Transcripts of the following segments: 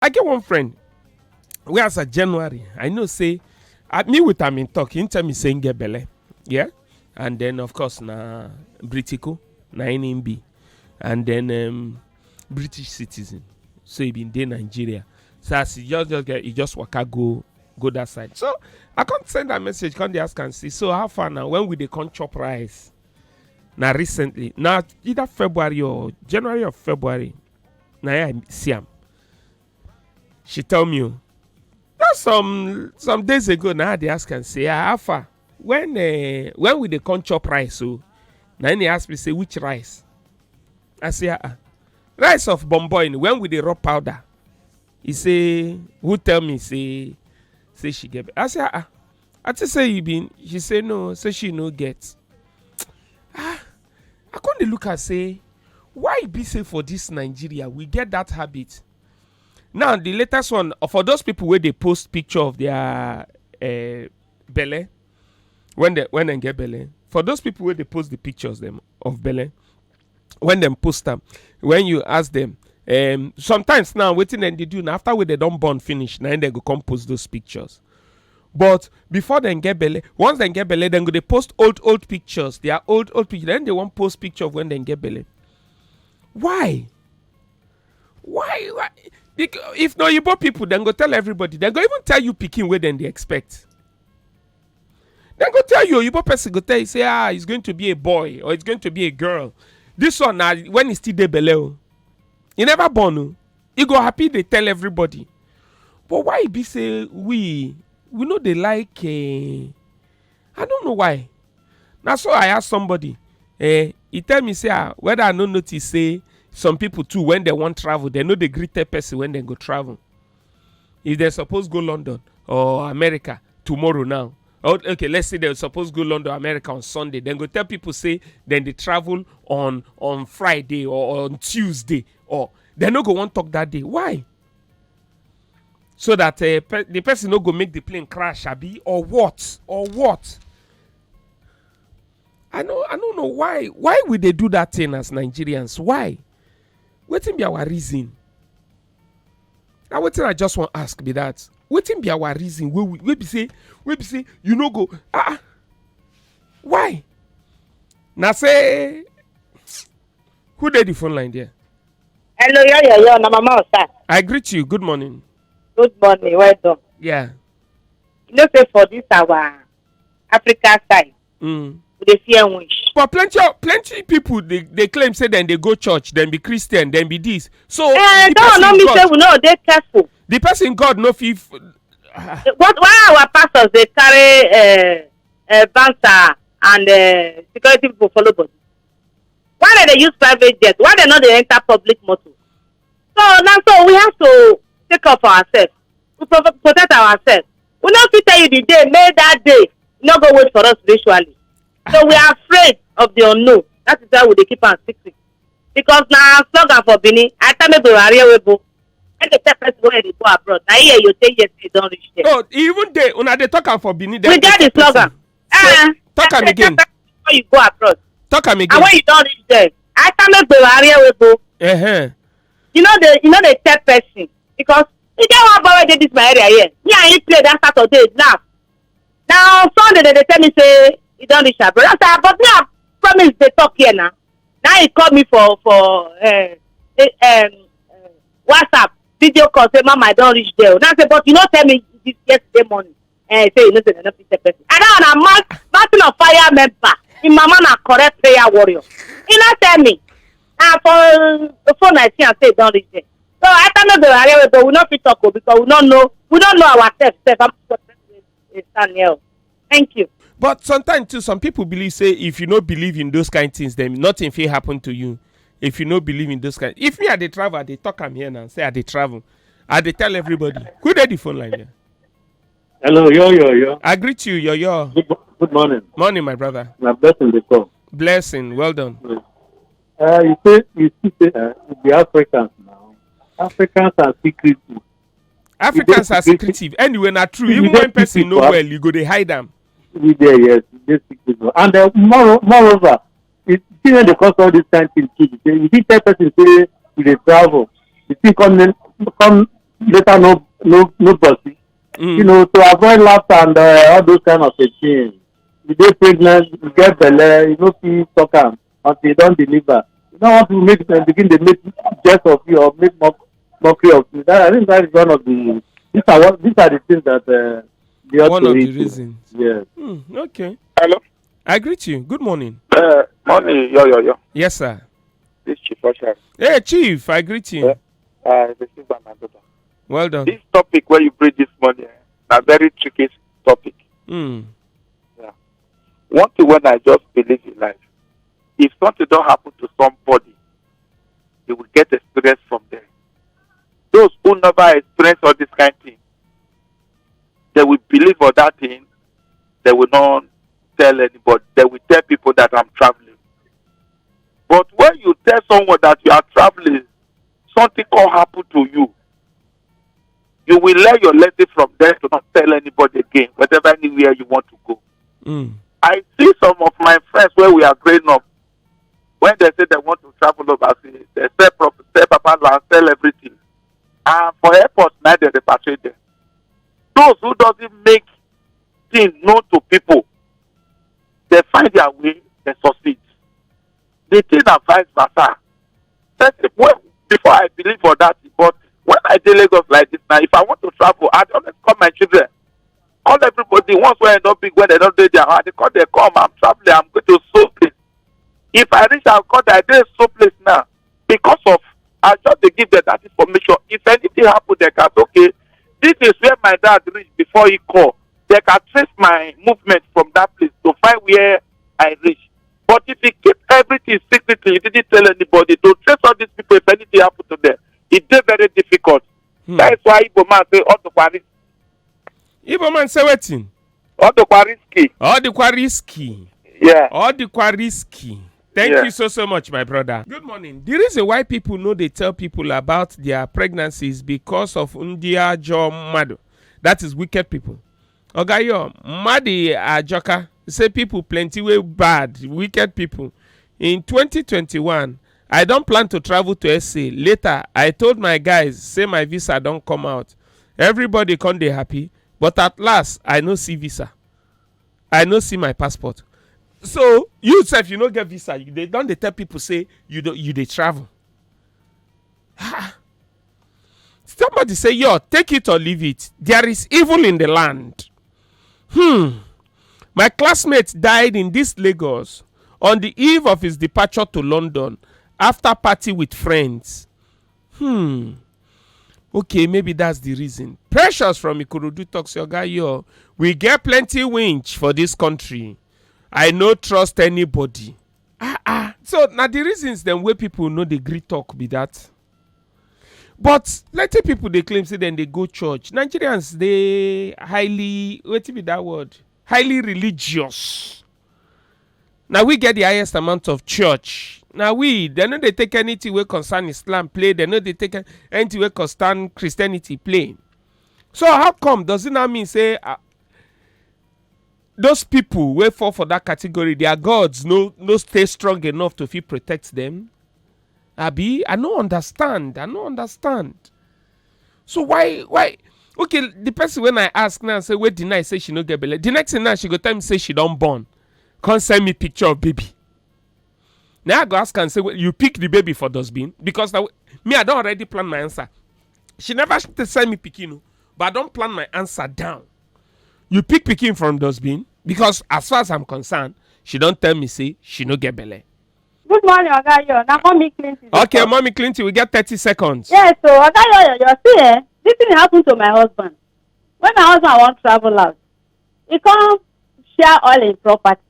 I get one friend. We as a January. I know say me with him in talk. He tell me saying get belle. Yeah. And then of course na Britico, na NMB. And then British citizen. So he been in Nigeria. So as he just waka go that side. So I can't send that message, can't they ask and see. So how far now? When will they come chop rice? Now recently. Now either February or January or February. Now I see him. She tell me that's some days ago now they ask and say, how far? When will they come chop rice? So now they ask me say which rice? I say rice of Bomboy. When will they rub powder? He say, who tell me say she get. I say I just say you been. She say no. Say she no get. I can't look and say why be say for this Nigeria we get that habit. Now the latest one for those people where they post picture of their belle when they get belle. For those people where they post the pictures them of belle when them post them, when you ask them. Sometimes now waiting and they do now after they don't born finish now they go come post those pictures. But before they get belle, once they get belle, then go they post old pictures. They are old pictures. Then they won't post picture of when they get belle. Why? Because if no you people, then go tell everybody. Then go even tell you picking where then they expect. Then go tell you person go tell you say it's going to be a boy or it's going to be a girl. This one now when it's still the belle. You never born. You go happy they tell everybody. But why be say we know they like I don't know why. Now so I asked somebody. He tell me say whether I no notice say some people too when they want travel, they know they greet a person when they go travel. If they're supposed to go London or America tomorrow now. Okay, let's say they're supposed to go London, America on Sunday. Then go tell people say then they travel on Friday or on Tuesday. Or they no go want talk that day. Why? So that the person no go make the plane crash, abi, or what? I don't know why. Why would they do that thing as Nigerians? Why? Wetin be our reason? Now wetin I just want to ask be that. Wetin be our reason? We be say you no go. Why? Now say who did the phone line there? Hello, yo, na mama sir. I greet you. Good morning. Good morning, well done. Yeah. You know, say for this our Africa side, we dey fear wish. But plenty people they claim say then they go church, then be Christian, then be this. So don't me say we know they careful. The person God no fit. Why our pastors they carry banter and security people follow body? Why they use private jet? Why they not they enter public motor? So we have to take up ourselves. We protect ourselves. We not fit tell you the day, may that day not go wait for us spiritually. So we are afraid of the unknown. That is why we keep on secret. Because now slogan for Benin, I tell me go area webo. And the person where they go abroad. Now here you say yes, they don't reach there. Oh, even they when they talk for Benin, we get the slogan. Talk am again. When you go abroad. Talk am again. And when you don't reach there, I tell me go area webo. You know the third person because you get one boy dey this my area here. Me and he play that Saturday laugh. Now Sunday they tell me say he don't reach abroad. I say but me I promise they talk here now. Now he call me for WhatsApp video call say mama I don't reach there. Now say but you not tell me this yesterday morning. Say you know say they not fit tell person. I don't want a mountain of fire member. Him mama na correct prayer warrior. He not tell me. For the phone I see and say don't reach there. So I don't know the area but we not fit talk because we don't know ourselves. I'm stand here. Thank you. But sometimes too, some people believe say if you don't believe in those kind of things, then nothing will happen to you. If you don't believe in those kind, if me at the travel, they talk I'm here now. Say at the travel, I they tell everybody. Who did the phone line here? Hello, yo. I greet you, yo. Good morning. Morning, my brother. My blessing the call. Blessing, well done. You say the Africans now. Africans are secretive. Africans are secretive. Anyway, not true. Even when person know well, you go they hide them. We there, yes. They secretive. And moreover, it's still the cost of this kind of thing. You see, tell person say you dey travel. You see, come later no bossy. You know, to avoid laughter and all those kind of things. You dey pregnant, you get belle, you no fit talk am until you don deliver. You no want to make begin dey make jest of you or make mockery of you. I think that is one of the these are the things that they ought One to of the eat. reasons. Yes. Okay. Hello. I greet you. Good morning. Morning, yo. Yes, sir. This Chief Usher. Hey, Chief. I greet you. This is my daughter. Well done. This topic where you bring this morning, a very tricky topic. Mm. Yeah. One thing when I just believe in life, if something don't happen to somebody, they will get experience from them. Those who never experience all this kind of thing, they will believe on that thing. They will not tell anybody. They will tell people that I'm traveling. But when you tell someone that you are traveling, something can happen to you. You will learn your lesson from there to not tell anybody again, whatever anywhere you want to go. Mm. I see some of my friends where we are growing up, when they say they want to travel overseas, they sell papa land, sell everything. And for airports, now they repatriate them. Those who doesn't make things known to people, they find their way, they succeed. The thing are vice versa. Before I believe for that, but when I do Lagos like this now, if I want to travel, I always call my children. Call everybody. Once when I don't big, when they don't do their heart, they call, they come, I'm traveling, I'm going to so place. If I reach, I'll call that I so place now. Because of, I just they give them that information. If anything happen, they can say, okay, this is where my dad reached before he called. They can trace my movement from that place to find where I reach. But if you keep everything secretly, you didn't tell anybody, to trace all these people if anything happen to them, it's very difficult. That is why Igbo man say, Otokwa Igbo man say wetin? risky. Odikwa risky. Yeah. Odikwa risky. Thank you so much, my brother. Good morning. The reason why people know they tell people about their pregnancies because of Undia Jo Mado. That is wicked people. Ogayo, Madi Ajoka. Say people plenty way bad, wicked people. In 2021, I don't plan to travel to SA. Later, I told my guys, say my visa don't come out. Everybody come dey happy, but at last, I no see visa. I no see my passport. So you sef, you no get visa. They don't dey tell people say you dey travel. Somebody say, yo, take it or leave it. There is evil in the land. My classmate died in this Lagos on the eve of his departure to London after party with friends. Okay, maybe that's the reason. Precious from Ikorodu talks, your guy, yo, we get plenty winch for this country. I no trust anybody. So now the reasons then where people know they agree talk be that. But let's people they claim say then they go church. Nigerians they highly, what be that word? Highly religious. Now we get the highest amount of church. Now they know they take anything where concern Islam play. They know they take anything where concern Christianity play. So how come does it not mean say those people who fall for that category, their gods no stay strong enough to feel protect them? Abi, I no understand. So why? Okay, the person when I ask now say wait deny say she no get belle. The next thing now she go tell me say she don't born. Can't send me picture of baby. Now I go ask and say well, you pick the baby for dustbin because now, me I don't already plan my answer. She never send me pikin, but I don't plan my answer down. You pick pikin from dustbin because as far as I'm concerned, she don't tell me say she no get belle. Good morning, Ogayo. Now, Mommy Clinton. Okay, Mommy Clinton, we get 30 seconds. Yes, so Ogayo, you see, this thing happened to my husband. When my husband wants travel out, he can't share all his property.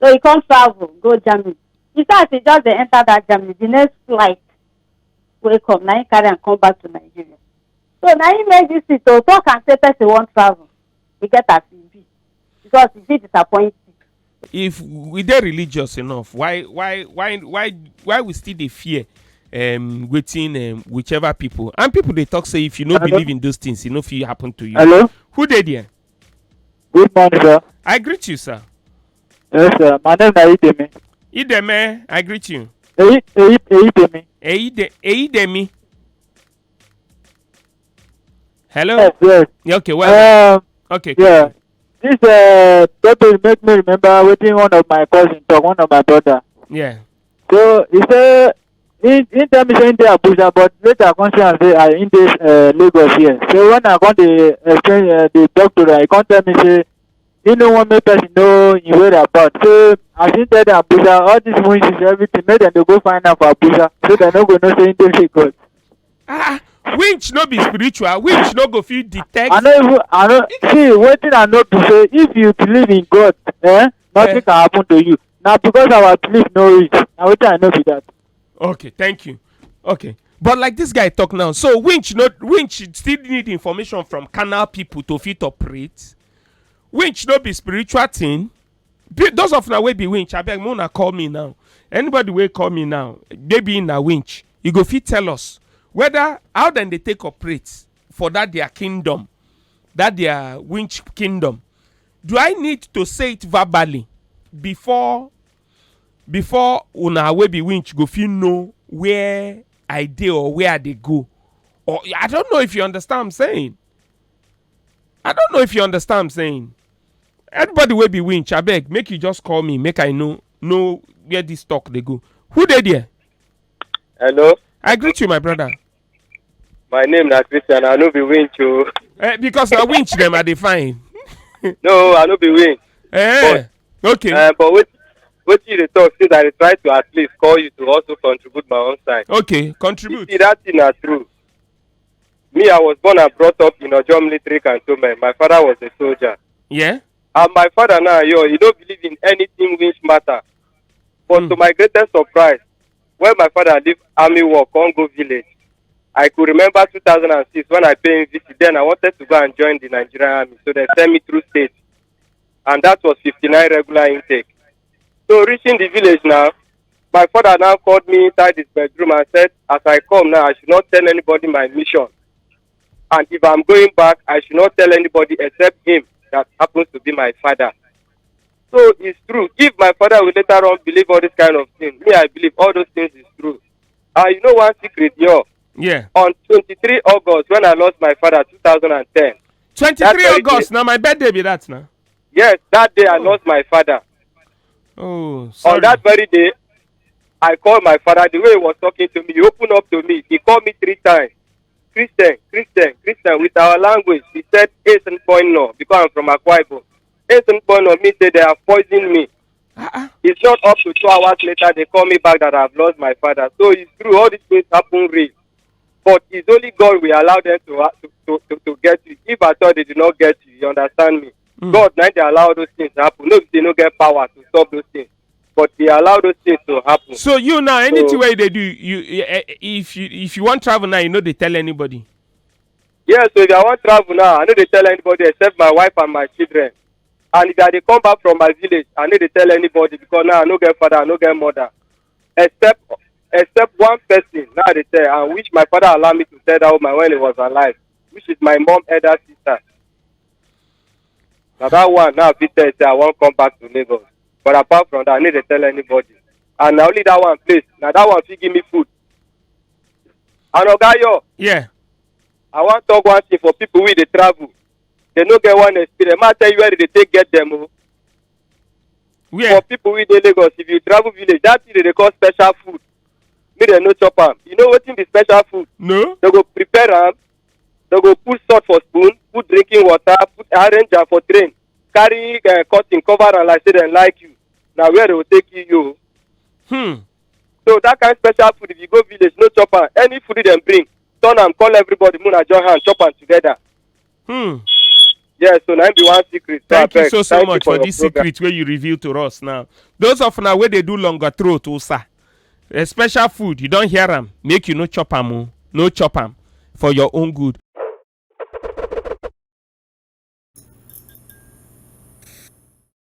So he can't travel, go Germany. He said he just enter that Germany. The next flight will come, now he carry and come back to Nigeria. So now he make this to talk and say person won't travel. He get a CV because he feel disappointed. If we dey religious enough, why we still dey fear waiting whichever people and people they talk say if you no believe in those things, it no fit happen to you. Hello. Who dey there? Good morning, sir. I greet you, sir. Yes, sir. My name is Edeme. Edeme, I greet you. Edeme. Edeme. Hello. Yes, yes. Yeah, okay. Well. Okay. Yeah. This topic make me remember waiting one of my cousins talk, one of my brother. Yeah. So he say he tell me say he dey Abuja, but later come see am say I in this Lagos here. So when I come dey explain the talk to am, he come tell me say he no wan make person know him whereabout. So as he tell them Abuja, all this wishes everything, make dem dey go find am for Abuja, so dem no go know say he dey Lagos. Winch no be spiritual. Winch no go fit detect. I no see wetin I know be say if you believe in God, nothing can happen to you. Na because our belief no reach. Na wetin I know be that. Okay, thank you. Okay, but like this guy talk now, so winch still need information from canal people to fit operate. Winch no be spiritual thing. Those of una wey be winch, abeg make una call me now. Anybody wey call me now, they be in a winch, you go fit tell us whether how dem dey take operate for that their kingdom, that their winch kingdom. Do I need to say it verbally before una wey be winch go fit know where I dey or where I dey go? Or I don't know if you understand what I'm saying. I don't know if you understand what I'm saying. Anybody wey be winch, abeg make you just call me, make I know where this talk dey go. Who dey there? Hello. I greet you, my brother. My name na Christian. I no be winch o. Because na winch dem I dey find. No, I no be winch. Okay. But wetin you dey talk since I dey try to at least call you to also contribute my own side. Okay, contribute. You see, that thing na true. Me, I was born and brought up in Ojo military cantonment. My father was a soldier. Yeah. And my father now, he don't believe in anything winch matter. But to my greatest surprise, when my father leave army work, come go village, I could remember 2006 when I paid him visit. Then I wanted to go and join the Nigerian army, so they sent me through state, and that was 59 regular intake. So reaching the village now, my father now called me inside his bedroom and said, as I come now, I should not tell anybody my mission, and if I'm going back, I should not tell anybody except him that happens to be my father. So it's true. If my father will later on believe all this kind of things, me, I believe all those things is true. You know one secret, Yeah. On 23 August, when I lost my father, 2010. 23 August, now my birthday be that now. Yes, that day I lost my father. Oh, sorry. On that very day, I called my father. The way he was talking to me, he opened up to me. He called me 3 times. Christian, with our language. He said, Asen point no, because I'm from Akwa Ibom. Asen point no, me say they have poisoned me. It's not up to 2 hours later, they call me back that I've lost my father. So it's true, all these things happen real. But it's only God will allow them to get you. If I thought they did not get you, you understand me? God, now they allow those things to happen. No, they don't get power to stop those things. But they allow those things to happen. So you now, anything way they do, if you want travel now, you know they tell anybody. Yeah, so if I want travel now, I know they tell anybody except my wife and my children. And if they come back from my village, I know they tell anybody because now I no get father, I no get mother. Except one person, now they tell, and which my father allowed me to tell that woman when he was alive, which is my mom elder sister. Now that one, now Peter say I won't come back to Lagos. But apart from that, I need to tell anybody. And now only that one place. Now that one, give me food. And Ogayo. Yeah. I want to talk one thing for people with the travel. They no get one experience. I tell you where they take get them. Yeah. For people with the Lagos, if you travel village, that thing they call special food. Me they no chop am. You know what's in the special food? No. They go prepare them. They go put salt for spoon, put drinking water, put orange for train, carry cotton cover and like say they like you. Now where they will take you? So that kind of special food, if you go village, no chop am. Any food them bring, turn am, call everybody, moon and join hand, chop am together. Yeah, so now be one secret. Thank you so much for this secret where you reveal to us now. Those of now where they do longer throat also. A special food, you don't hear them, make you no chop am, no chop am for your own good.